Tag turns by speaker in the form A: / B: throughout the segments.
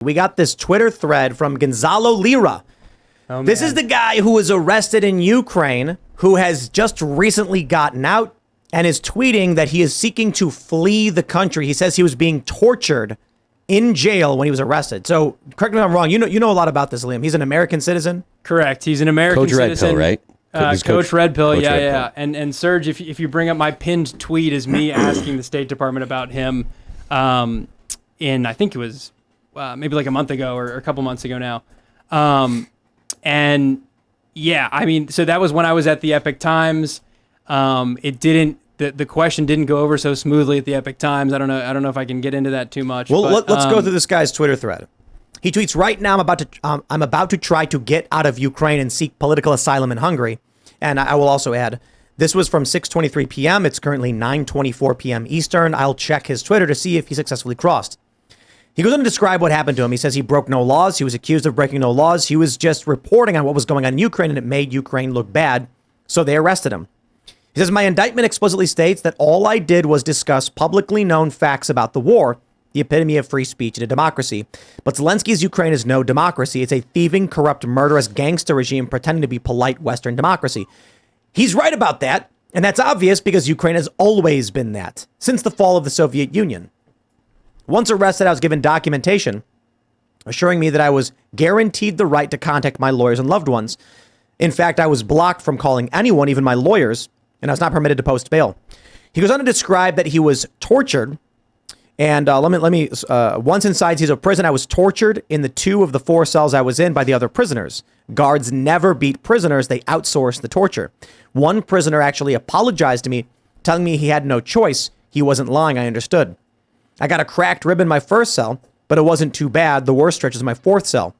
A: We got this Twitter thread from Gonzalo Lira.
B: Oh,
A: this is the guy who was arrested in Ukraine, who has just recently gotten out and is tweeting that he is seeking to flee the country. He says he was being tortured in jail when he was arrested. So, correct me if I'm wrong. You know a lot about this, Liam. He's an American citizen.
B: Correct. He's an American
C: Coach
B: citizen.
C: Red Pill, right?
B: Coach Red Pill,
C: Coach
B: yeah,
C: Red
B: yeah.
C: Pill.
B: And Serge, if you bring up my pinned tweet, is me asking the State Department about him in, I think it was maybe like a month ago or a couple months ago now. And yeah, I mean, so that was when I was at the Epic Times. The question didn't go over so smoothly at the Epic Times. I don't know if I can get into that too much.
A: Well,
B: but,
A: let's go through this guy's Twitter thread. He tweets, right now I'm about to try to get out of Ukraine and seek political asylum in Hungary. And I will also add, this was from 6:23 p.m. It's currently 9:24 p.m. Eastern. I'll check his Twitter to see if he successfully crossed. He goes on to describe what happened to him. He says he broke no laws. He was accused of breaking no laws. He was just reporting on what was going on in Ukraine, and it made Ukraine look bad. So they arrested him. He says, my indictment explicitly states that all I did was discuss publicly known facts about the war, the epitome of free speech in a democracy. But Zelensky's Ukraine is no democracy. It's a thieving, corrupt, murderous gangster regime pretending to be polite Western democracy. He's right about that. And that's obvious because Ukraine has always been that since the fall of the Soviet Union. Once arrested, I was given documentation assuring me that I was guaranteed the right to contact my lawyers and loved ones. In fact, I was blocked from calling anyone, even my lawyers, and I was not permitted to post bail. He goes on to describe that he was tortured. And once inside Caesar prison, I was tortured in the 2 of the 4 cells I was in by the other prisoners. Guards never beat prisoners. They outsourced the torture. One prisoner actually apologized to me, telling me he had no choice. He wasn't lying. I understood. I got a cracked rib in my first cell, but it wasn't too bad. The worst stretch is my 4th cell.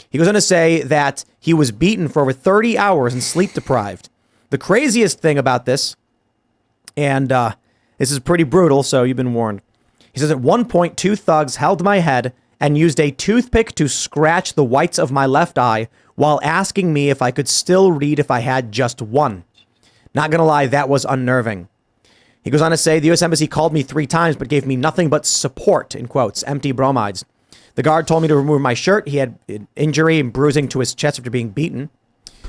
A: He goes on to say that he was beaten for over 30 hours and sleep deprived. The craziest thing about this, and this is pretty brutal, so you've been warned. He says at one point, 2 thugs held my head and used a toothpick to scratch the whites of my left eye while asking me if I could still read if I had just one. Not going to lie, that was unnerving. He goes on to say the U.S. Embassy called me 3 times but gave me nothing but support, in quotes, empty bromides. The guard told me to remove my shirt. He had an injury and bruising to his chest after being beaten.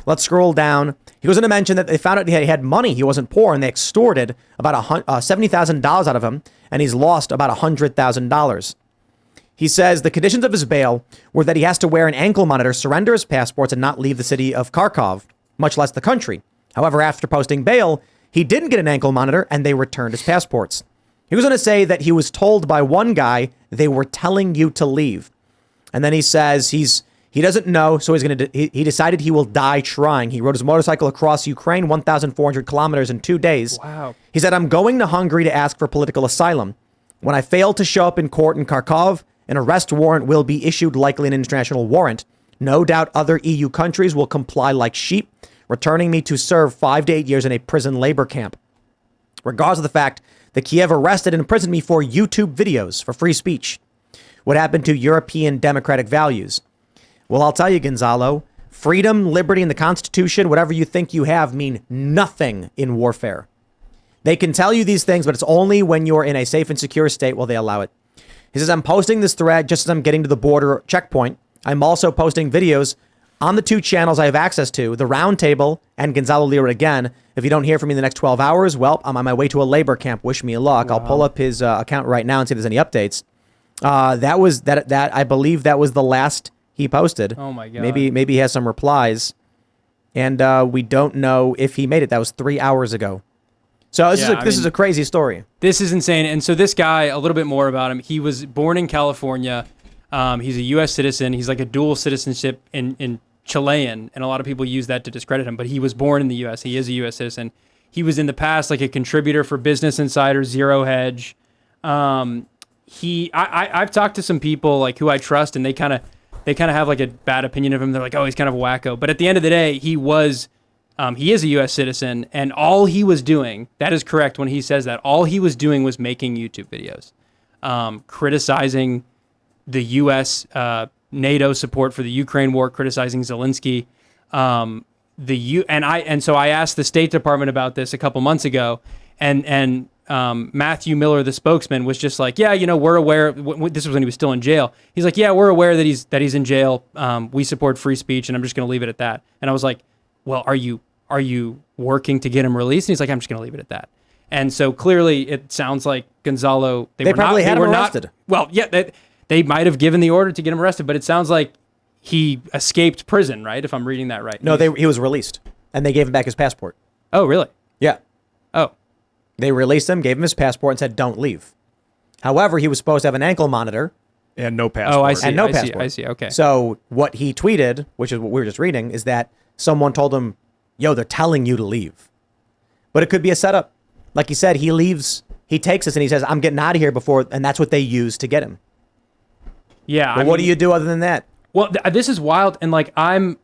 A: Let's scroll down. He goes on to mention that they found out he had money. He wasn't poor, and they extorted about $70,000 out of him, and he's lost about $100,000. He says the conditions of his bail were that he has to wear an ankle monitor, surrender his passports, and not leave the city of Kharkov, much less the country. However, after posting bail, he didn't get an ankle monitor, and they returned his passports. He was going to say that he was told by one guy, they were telling you to leave. And then he says he doesn't know, so he decided he will die trying. He rode his motorcycle across Ukraine, 1,400 kilometers in 2 days.
B: Wow.
A: He said, I'm going to Hungary to ask for political asylum. When I fail to show up in court in Kharkov, an arrest warrant will be issued, likely an international warrant. No doubt other EU countries will comply like sheep, returning me to serve 5 to 8 years in a prison labor camp. Regardless of the fact that Kiev arrested and imprisoned me for YouTube videos for free speech. What happened to European democratic values? Well, I'll tell you, Gonzalo, freedom, liberty, and the Constitution, whatever you think you have, mean nothing in warfare. They can tell you these things, but it's only when you're in a safe and secure state will they allow it. He says, I'm posting this thread just as I'm getting to the border checkpoint. I'm also posting videos on the 2 channels I have access to, the Roundtable and Gonzalo Lira again. If you don't hear from me in the next 12 hours, well, I'm on my way to a labor camp. Wish me luck. Wow. I'll pull up his account right now and see if there's any updates. I believe that was the last he posted.
B: Oh my God.
A: Maybe he has some replies, and we don't know if he made it. That was 3 hours ago. So this is a crazy story.
B: This is insane. And so this guy, a little bit more about him. He was born in California. He's a U.S. citizen. He's like a dual citizenship in Chilean, and a lot of people use that to discredit him. But he was born in the U.S. He is a U.S. citizen. He was in the past like a contributor for Business Insider, Zero Hedge. I've talked to some people like who I trust, and they kind of have like a bad opinion of him. They're like, oh, he's kind of a wacko. But at the end of the day, he is a U.S. citizen, and all he was doing, that is correct when he says that, all he was doing was making YouTube videos, criticizing the U.S. NATO support for the Ukraine war, criticizing Zelensky. So I asked the State Department about this a couple months ago, and Matthew Miller, the spokesman, was just like, yeah, we're aware. This was when he was still in jail. He's like, yeah, we're aware that he's in jail. We support free speech, and I'm just going to leave it at that. And I was like, well, are you working to get him released? And he's like, I'm just going to leave it at that. And so clearly, it sounds like Gonzalo. They
A: probably had him arrested.
B: Well, yeah, they might have given the order to get him arrested, but it sounds like he escaped prison, right? If I'm reading that right.
A: No, he was released, and they gave him back his passport.
B: Oh, really?
A: Yeah.
B: Oh.
A: They released him, gave him his passport, and said, don't leave. However, he was supposed to have an ankle monitor.
C: And no passport.
B: Oh, I see.
A: And no passport.
B: I see. Okay.
A: So what he tweeted, which is what we were just reading, is that someone told him, yo, they're telling you to leave. But it could be a setup. Like he said, he leaves, he takes us and he says, I'm getting out of here before, and that's what they use to get him.
B: Yeah.
A: But what do you do other than that?
B: Well, this is wild, and like I'm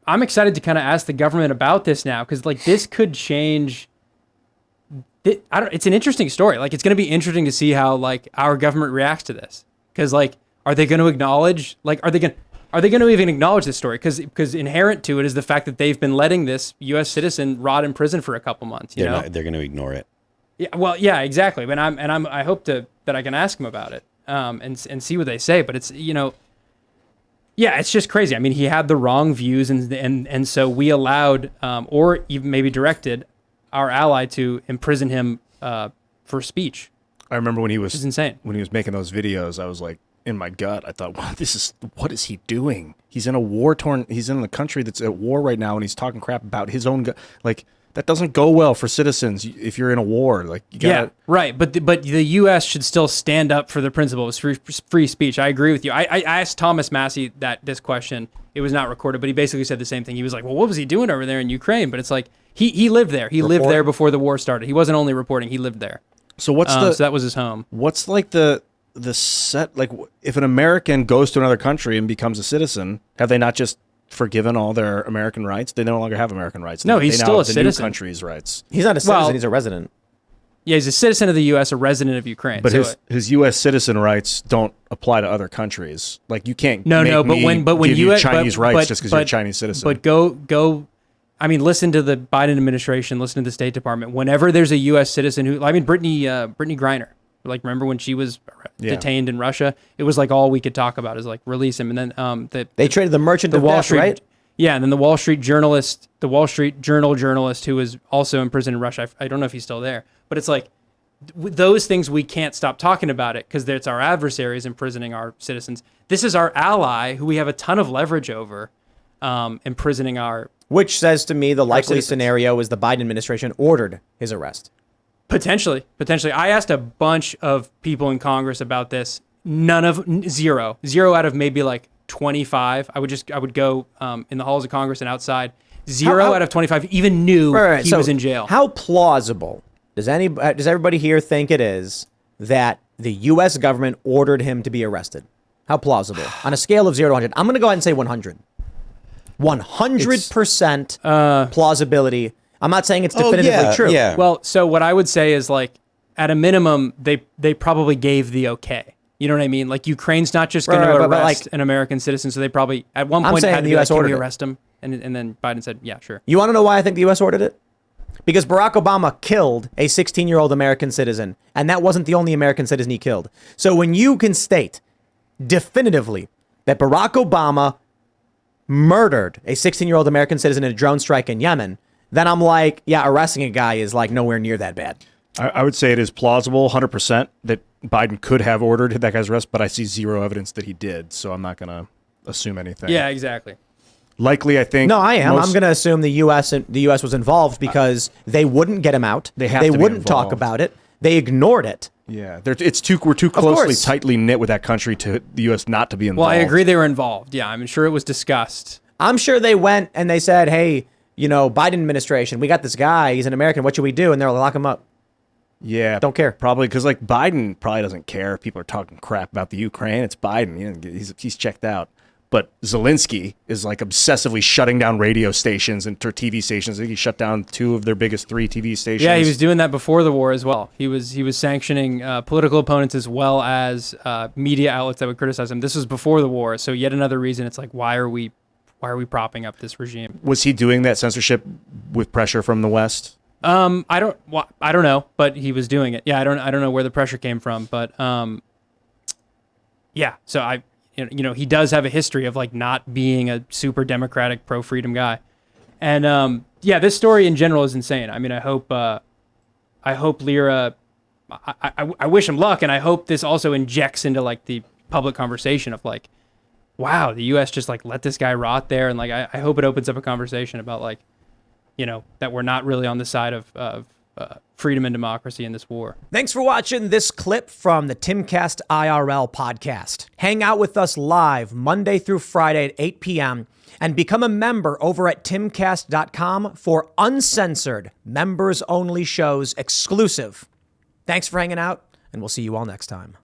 B: excited to kind of ask the government about this now, because like this could change. It's an interesting story. Like, it's going to be interesting to see how like our government reacts to this, because like, are they going to acknowledge? Like, are they going to even acknowledge this story? Because inherent to it is the fact that they've been letting this U.S. citizen rot in prison for a couple months. You know,
D: they're going to ignore it.
B: Yeah. Well, yeah, exactly. But I hope that I can ask them about it, and see what they say. But it's yeah, it's just crazy. I mean, he had the wrong views, and so we allowed, or even maybe directed, our ally to imprison him for speech.
C: I remember when he was
B: It's insane.
C: When he was making those videos, I was like, in my gut, I thought, wow, what is he doing? He's in he's in a country that's at war right now, and he's talking crap about his own like, that doesn't go well for citizens if you're in a war. Like, you gotta,
B: yeah, right. But the U.S. should still stand up for the principle of free speech. I agree with you. I asked Thomas Massey this question. It was not recorded, but he basically said the same thing. He was like, well, what was he doing over there in Ukraine? But it's like, he lived there. He lived there before the war started. He wasn't only reporting, he lived there.
C: So
B: so that was his home.
C: What's like the set, like, if an American goes to another country and becomes a citizen, have they not just forgiven all their American rights? They no longer have American rights.
B: No,
C: they
B: he's
C: now
B: still
C: have
B: a
C: the
B: citizen.
C: New country's rights.
A: He's not a citizen, he's a resident.
B: Yeah, he's a citizen of the U.S., a resident of Ukraine.
C: But
B: so
C: his U.S. citizen rights don't apply to other countries. Like, you can't
B: but when
C: give
B: you
C: you Chinese rights just because you're a Chinese citizen.
B: But go. I mean, listen to the Biden administration. Listen to the State Department. Whenever there's a U.S. citizen Brittany Griner. Like, remember when she was detained in Russia? It was like all we could talk about is like release him, and then
A: they traded the merchant of
B: Wall
A: death,
B: Street,
A: right?
B: Yeah, and then the Wall Street Journal journalist who was also in prison in Russia. I don't know if he's still there, but it's like those things we can't stop talking about it because it's our adversaries imprisoning our citizens. This is our ally who we have a ton of leverage over, imprisoning our.
A: Which says to me the likely
B: citizens.
A: scenario is the Biden administration ordered his arrest.
B: Potentially. I asked a bunch of people in Congress about this. Zero out of maybe like 25. I would go in the halls of Congress and outside. Zero out of 25 even knew he was in jail.
A: How plausible does everybody here think it is that the U.S. government ordered him to be arrested? How plausible? On a scale of 0 to 100. I'm going to go ahead and say 100. 100% plausibility. I'm not saying it's definitively true.
D: Yeah.
B: Well, so what I would say is, like, at a minimum, they probably gave the okay. You know what I mean? Like, Ukraine's not just going to arrest an American citizen, so they probably at one point had to be like, can we arrest him? And then Biden said, yeah, sure.
A: You want to know why I think the U.S. ordered it? Because Barack Obama killed a 16-year-old American citizen, and that wasn't the only American citizen he killed. So when you can state definitively that Barack Obama murdered a 16-year-old American citizen in a drone strike in Yemen, then I'm like, yeah, arresting a guy is like nowhere near that bad.
C: I would say it is plausible, 100%, that Biden could have ordered that guy's arrest, but I see zero evidence that he did, so I'm not going to assume anything.
B: Yeah, exactly.
C: Likely, I think.
A: No, I am. I'm going to assume the U.S. was involved because they wouldn't get him out. They wouldn't talk about it. They ignored it.
C: Yeah, we're too closely, tightly knit with that country to the U.S. not to be involved.
B: Well, I agree they were involved. Yeah, I'm sure it was discussed.
A: I'm sure they went and they said, hey, Biden administration, we got this guy. He's an American. What should we do? And they're like, lock him up.
C: Yeah.
A: Don't care.
C: Probably because, like, Biden probably doesn't care if people are talking crap about the Ukraine. It's Biden. He's checked out. But Zelensky is, like, obsessively shutting down radio stations and TV stations. I think he shut down 2 of their biggest 3 TV stations.
B: Yeah, he was doing that before the war as well. He was sanctioning political opponents as well as media outlets that would criticize him. This was before the war, so yet another reason. It's like, why are we propping up this regime?
C: Was he doing that censorship with pressure from the West?
B: I don't know, but he was doing it. Yeah, I don't know where the pressure came from, but yeah. So he does have a history of like not being a super democratic pro freedom guy, and yeah, this story in general is insane. I mean, I hope Lira. I wish him luck, and I hope this also injects into like the public conversation of like, wow, the U.S. just like let this guy rot there, and like I hope it opens up a conversation about like, that we're not really on the side of freedom and democracy in this war.
A: Thanks for watching this clip from the Timcast IRL podcast. Hang out with us live Monday through Friday at 8 p.m. and become a member over at timcast.com for uncensored, members-only shows exclusive. Thanks for hanging out, and we'll see you all next time.